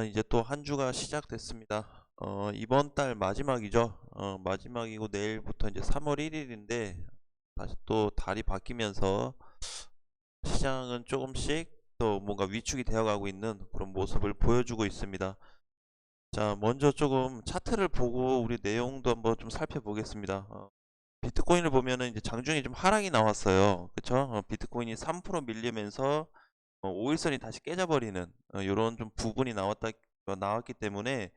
이제 또 한 주가 시작됐습니다. 이번 달 마지막이죠. 마지막이고 내일부터 이제 3월 1일인데 다시 또 달이 바뀌면서 시장은 조금씩 또 뭔가 위축이 되어 가고 있는 그런 모습을 보여주고 있습니다. 자, 먼저 조금 차트를 보고 우리 내용도 한번 좀 살펴보겠습니다. 비트코인을 보면은 이제 장중에 좀 하락이 나왔어요. 그쵸? 비트코인이 3% 밀리면서 5일선이 다시 깨져버리는 이런 좀 부분이 나왔기 때문에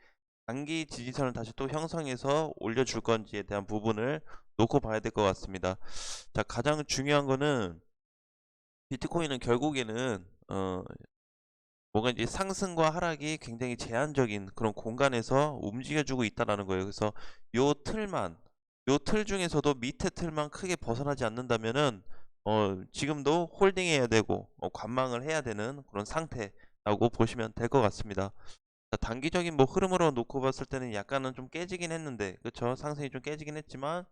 단기 지지선을 다시 또 형성해서 올려줄 건지에 대한 부분을 놓고 봐야 될 것 같습니다. 자, 가장 중요한 거는 비트코인은 결국에는 뭔가 이제 상승과 하락이 굉장히 제한적인 그런 공간에서 움직여주고 있다라는 거예요. 그래서 요 틀 중에서도 밑에 틀만 크게 벗어나지 않는다면은 지금도 홀딩해야 되고 관망을 해야 되는 그런 상태라고 보시면 될 것 같습니다. 자, 단기적인 뭐 흐름으로 놓고 봤을 때는 약간은 좀 깨지긴 했는데, 그쵸? 상승이 좀 깨지긴 했지만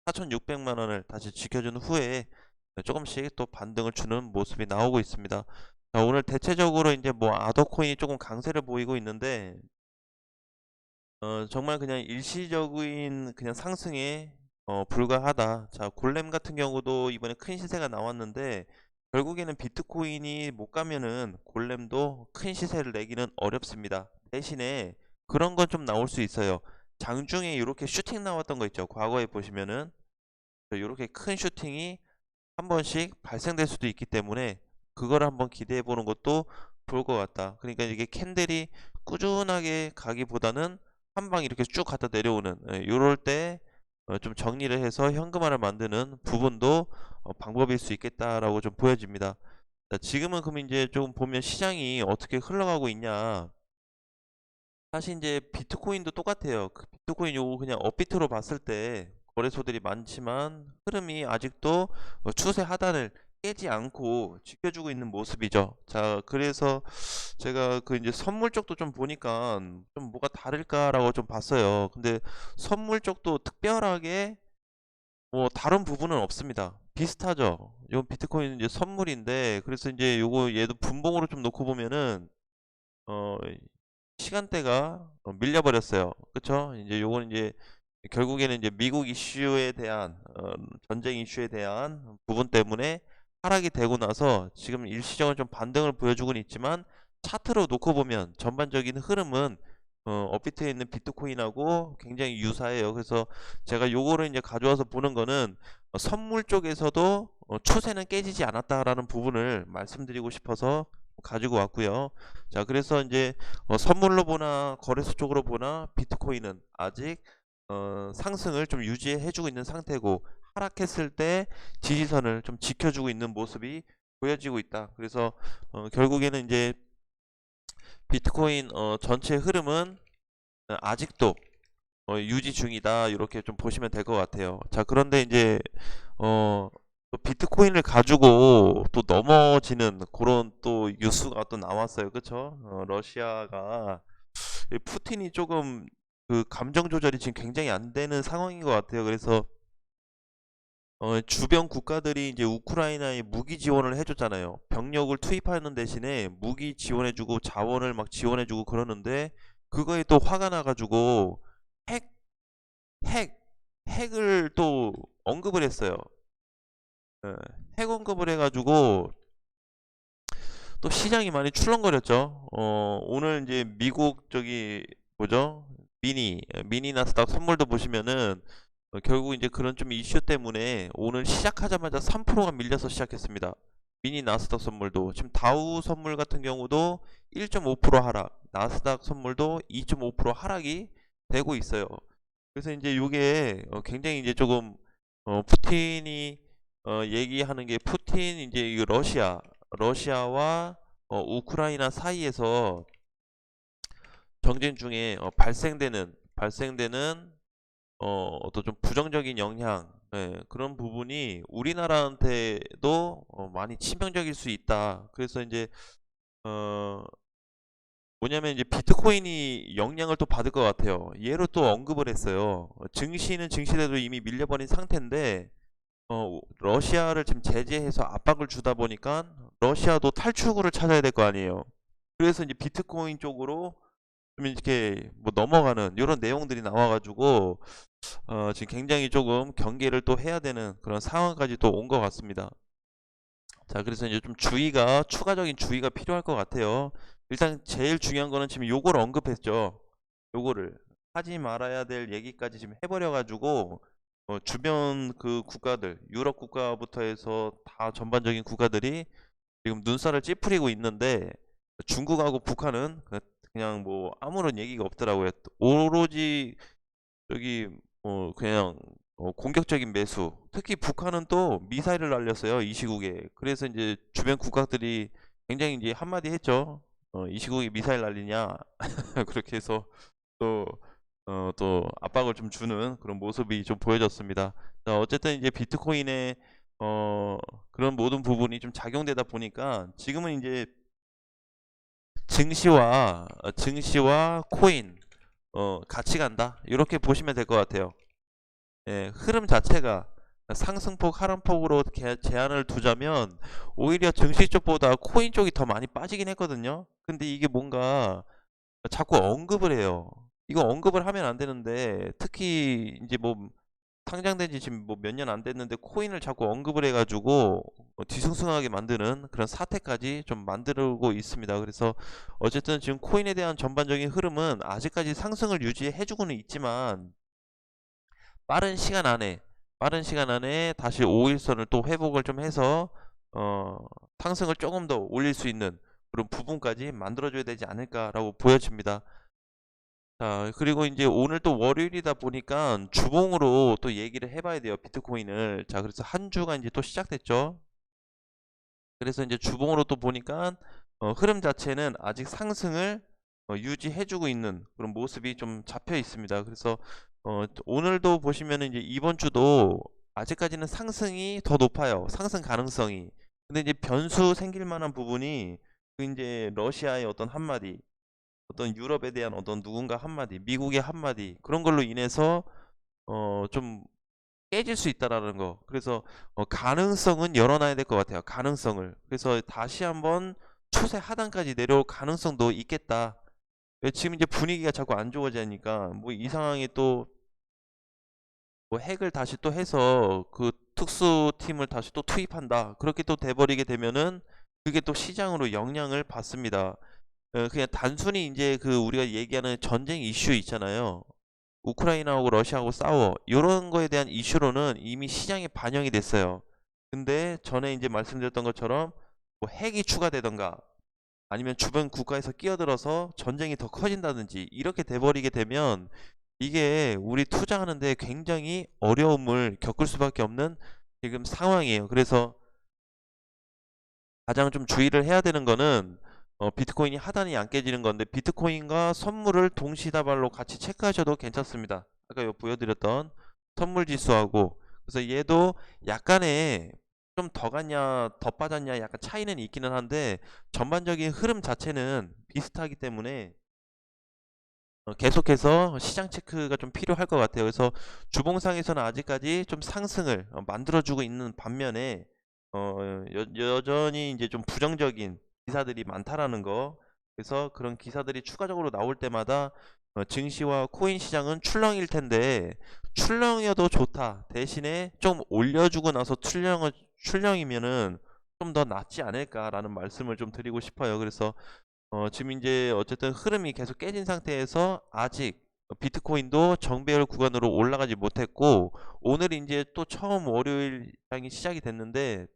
4,600만 원을 다시 지켜준 후에 조금씩 또 반등을 주는 모습이 나오고 있습니다. 자, 오늘 대체적으로 이제 뭐 아더코인이 조금 강세를 보이고 있는데 정말 그냥 일시적인 그냥 상승에 불과하다. 자, 골렘 같은 경우도 이번에 큰 시세가 나왔는데 결국에는 비트코인이 못 가면은 골렘도 큰 시세를 내기는 어렵습니다. 대신에 그런 건 좀 나올 수 있어요. 장중에 이렇게 슈팅 나왔던 거 있죠. 과거에 보시면은 이렇게 큰 슈팅이 한 번씩 발생될 수도 있기 때문에 그걸 한번 기대해 보는 것도 좋을 것 같다. 그러니까 이게 캔들이 꾸준하게 가기보다는 한 방 이렇게 쭉 갖다 내려오는 이럴 때 좀 정리를 해서 현금화를 만드는 부분도 방법일 수 있겠다라고 좀 보여집니다. 자, 지금은 그럼 이제 좀 보면 시장이 어떻게 흘러가고 있냐. 사실 이제 비트코인도 똑같아요. 그 비트코인 요거 그냥 업비트로 봤을 때 거래소들이 많지만 흐름이 아직도 추세 하단을 깨지 않고 지켜주고 있는 모습이죠. 자, 그래서 제가 그 이제 선물 쪽도 좀 보니까 좀 뭐가 다를까라고 좀 봤어요. 근데 선물 쪽도 특별하게 뭐 다른 부분은 없습니다. 비슷하죠. 이건 비트코인은 이제 선물인데 그래서 이제 요거 얘도 분봉으로 좀 놓고 보면은 어 시간대가 밀려버렸어요. 그쵸? 이제 요건 이제 결국에는 이제 미국 이슈에 대한 전쟁 이슈에 대한 부분 때문에 하락이 되고 나서 지금 일시적으로 좀 반등을 보여주고는 있지만 차트로 놓고 보면 전반적인 흐름은 업비트에 있는 비트코인하고 굉장히 유사해요. 그래서 제가 요거를 이제 가져와서 보는 거는 선물 쪽에서도 추세는 깨지지 않았다라는 부분을 말씀드리고 싶어서 가지고 왔고요. 자, 그래서 이제 선물로 보나 거래소 쪽으로 보나 비트코인은 아직 상승을 좀 유지해주고 있는 상태고 하락했을 때 지지선을 좀 지켜주고 있는 모습이 보여지고 있다. 그래서 결국에는 이제 비트코인 전체 흐름은 아직도 유지 중이다. 이렇게 좀 보시면 될 것 같아요. 자, 그런데 이제 또 비트코인을 가지고 또 넘어지는 그런 또 뉴스가 또 나왔어요. 그쵸? 러시아가 푸틴이 조금 그 감정 조절이 지금 굉장히 안 되는 상황인 것 같아요. 그래서 주변 국가들이 이제 우크라이나에 무기 지원을 해줬잖아요. 병력을 투입하는 대신에 무기 지원해주고 자원을 막 지원해주고 그러는데 그거에 또 화가 나가지고 핵, 핵, 핵을 또 언급을 했어요. 예, 핵 언급을 해가지고 또 시장이 많이 출렁거렸죠. 오늘 이제 미국 저기 뭐죠? 미니 나스닥 선물도 보시면은 결국 이제 그런 좀 이슈 때문에 오늘 시작하자마자 3%가 밀려서 시작했습니다. 미니 나스닥 선물도 지금 다우 선물 같은 경우도 1.5% 하락, 나스닥 선물도 2.5% 하락이 되고 있어요. 그래서 이제 이게 굉장히 이제 조금 푸틴이 얘기하는 게 푸틴 이제 이 러시아와 우크라이나 사이에서 정쟁 중에 발생되는 어떤 좀 부정적인 영향, 그런 부분이 우리나라한테도 많이 치명적일 수 있다. 그래서 이제 어, 뭐냐면 이제 비트코인이 영향을 또 받을 것 같아요. 얘로 또 언급을 했어요. 증시는 증시대로 이미 밀려버린 상태인데 러시아를 지금 제재해서 압박을 주다 보니까 러시아도 탈출구를 찾아야 될 거 아니에요. 그래서 이제 비트코인 쪽으로 좀 이렇게 뭐 넘어가는 이런 내용들이 나와가지고 지금 굉장히 조금 경계를 또 해야 되는 그런 상황까지 또 온 것 같습니다. 자, 그래서 이제 좀 추가적인 주의가 필요할 것 같아요. 일단 제일 중요한 거는 지금 요걸 언급했죠. 요거를 하지 말아야 될 얘기까지 지금 해버려가지고 주변 그 국가들, 유럽 국가부터 해서 다 전반적인 국가들이 지금 눈살을 찌푸리고 있는데 중국하고 북한은 그냥 뭐 아무런 얘기가 없더라고요. 오로지 저기 그냥 공격적인 매수. 특히 북한은 또 미사일을 날렸어요. 이 시국에. 그래서 이제 주변 국가들이 굉장히 이제 한마디 했죠. 이 시국에 미사일 날리냐. 그렇게 해서 또 또 압박을 좀 주는 그런 모습이 좀 보여졌습니다. 자, 어쨌든 이제 비트코인의 그런 모든 부분이 좀 작용되다 보니까 지금은 이제 증시와 코인 같이 간다. 이렇게 보시면 될 것 같아요. 예, 흐름 자체가 상승폭, 하락폭으로 제한을 두자면 오히려 증시 쪽보다 코인 쪽이 더 많이 빠지긴 했거든요. 근데 이게 뭔가 자꾸 언급을 해요. 이거 언급을 하면 안 되는데 특히 이제 뭐 상장된 지 지금 뭐 몇 년 안 됐는데 코인을 자꾸 언급을 해가지고 뒤숭숭하게 만드는 그런 사태까지 좀 만들고 있습니다. 그래서 어쨌든 지금 코인에 대한 전반적인 흐름은 아직까지 상승을 유지해주고는 있지만 빠른 시간 안에 다시 5일선을 또 회복을 좀 해서 어, 상승을 조금 더 올릴 수 있는 그런 부분까지 만들어줘야 되지 않을까라고 보여집니다. 자, 그리고 이제 오늘 또 월요일이다 보니까 주봉으로 또 얘기를 해봐야 돼요, 비트코인을. 자, 그래서 한 주가 이제 또 시작됐죠. 그래서 이제 주봉으로 또 보니까 흐름 자체는 아직 상승을 유지해주고 있는 그런 모습이 좀 잡혀 있습니다. 그래서 오늘도 보시면은 이제 이번 주도 아직까지는 상승이 더 높아요. 상승 가능성이. 근데 이제 변수 생길 만한 부분이 그 이제 러시아의 어떤 한마디, 어떤 유럽에 대한 어떤 누군가 한마디, 미국의 한마디 그런 걸로 인해서 좀 깨질 수 있다라는 거. 그래서 가능성은 열어놔야 될 것 같아요. 가능성을. 그래서 다시 한번 추세 하단까지 내려올 가능성도 있겠다. 지금 이제 분위기가 자꾸 안 좋아지니까 뭐 이 상황에 또 뭐 핵을 다시 또 해서 그 특수팀을 다시 또 투입한다. 그렇게 또 돼버리게 되면은 그게 또 시장으로 영향을 받습니다. 그냥 단순히 이제 그 우리가 얘기하는 전쟁 이슈 있잖아요. 우크라이나하고 러시아하고 싸워. 이런 거에 대한 이슈로는 이미 시장에 반영이 됐어요. 근데 전에 이제 말씀드렸던 것처럼 뭐 핵이 추가되던가 아니면 주변 국가에서 끼어들어서 전쟁이 더 커진다든지 이렇게 돼버리게 되면 이게 우리 투자하는데 굉장히 어려움을 겪을 수밖에 없는 지금 상황이에요. 그래서 가장 좀 주의를 해야 되는 거는 비트코인이 하단이 안 깨지는 건데 비트코인과 선물을 동시다발로 같이 체크하셔도 괜찮습니다. 아까 요 보여드렸던 선물 지수하고 그래서 얘도 약간의 좀 더 갔냐 더 빠졌냐 약간 차이는 있기는 한데 전반적인 흐름 자체는 비슷하기 때문에 계속해서 시장 체크가 좀 필요할 것 같아요. 그래서 주봉상에서는 아직까지 좀 상승을 만들어주고 있는 반면에 여전히 이제 좀 부정적인 기사들이 많다라는 거. 그래서 그런 기사들이 추가적으로 나올 때마다 증시와 코인 시장은 출렁일 텐데 출렁여도 좋다. 대신에 좀 올려주고 나서 출렁이면은 좀 더 낫지 않을까라는 말씀을 좀 드리고 싶어요. 그래서 지금 이제 어쨌든 흐름이 계속 깨진 상태에서 아직 비트코인도 정배열 구간으로 올라가지 못했고 오늘 이제 또 처음 월요일 장이 시작이 됐는데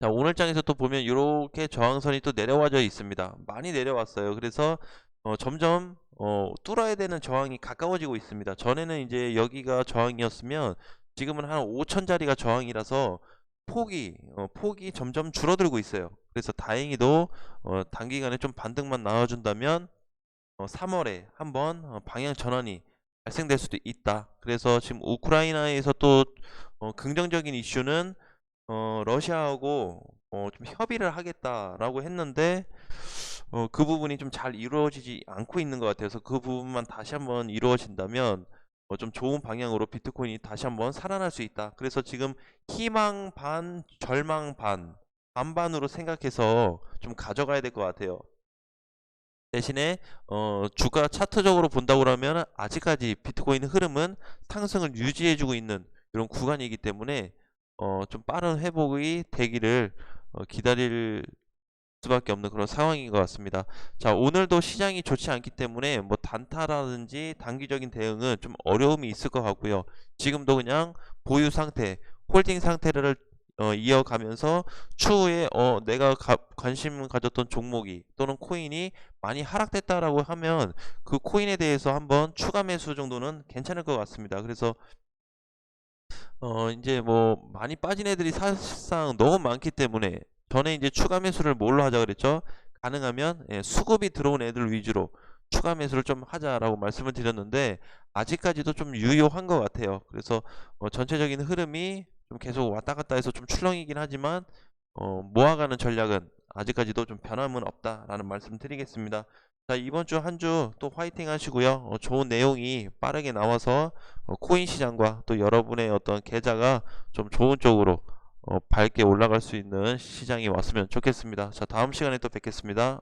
자, 오늘 장에서 또 보면 이렇게 저항선이 또 내려와져 있습니다. 많이 내려왔어요. 그래서 점점 뚫어야 되는 저항이 가까워지고 있습니다. 전에는 이제 여기가 저항이었으면 지금은 한 5천짜리가 저항이라서 폭이 점점 줄어들고 있어요. 그래서 다행히도 단기간에 좀 반등만 나와준다면 3월에 한번 방향 전환이 발생될 수도 있다. 그래서 지금 우크라이나에서 또 긍정적인 이슈는 러시아하고 좀 협의를 하겠다라고 했는데 그 부분이 좀 잘 이루어지지 않고 있는 것 같아서 그 부분만 다시 한번 이루어진다면 좀 좋은 방향으로 비트코인이 다시 한번 살아날 수 있다. 그래서 지금 희망 반, 절망 반 반반으로 생각해서 좀 가져가야 될 것 같아요. 대신에 주가 차트적으로 본다고 그러면 아직까지 비트코인 흐름은 상승을 유지해주고 있는 이런 구간이기 때문에 좀 빠른 회복이 되기를 기다릴 수밖에 없는 그런 상황인 것 같습니다. 자, 오늘도 시장이 좋지 않기 때문에 뭐 단타라든지 단기적인 대응은 좀 어려움이 있을 것 같고요. 지금도 그냥 보유 상태, 홀딩 상태를 이어가면서 추후에 내가 관심 가졌던 종목이 또는 코인이 많이 하락됐다라고 하면 그 코인에 대해서 한번 추가 매수 정도는 괜찮을 것 같습니다. 그래서 이제 뭐 많이 빠진 애들이 사실상 너무 많기 때문에 전에 이제 추가 매수를 뭘로 하자 그랬죠? 가능하면 수급이 들어온 애들 위주로 추가 매수를 좀 하자라고 말씀을 드렸는데 아직까지도 좀 유효한 것 같아요. 그래서 전체적인 흐름이 좀 계속 왔다 갔다 해서 좀 출렁이긴 하지만 모아가는 전략은 아직까지도 좀 변함은 없다라는 말씀 드리겠습니다. 자, 이번 주 한 주 또 화이팅 하시고요. 좋은 내용이 빠르게 나와서 코인 시장과 또 여러분의 어떤 계좌가 좀 좋은 쪽으로 밝게 올라갈 수 있는 시장이 왔으면 좋겠습니다. 자, 다음 시간에 또 뵙겠습니다.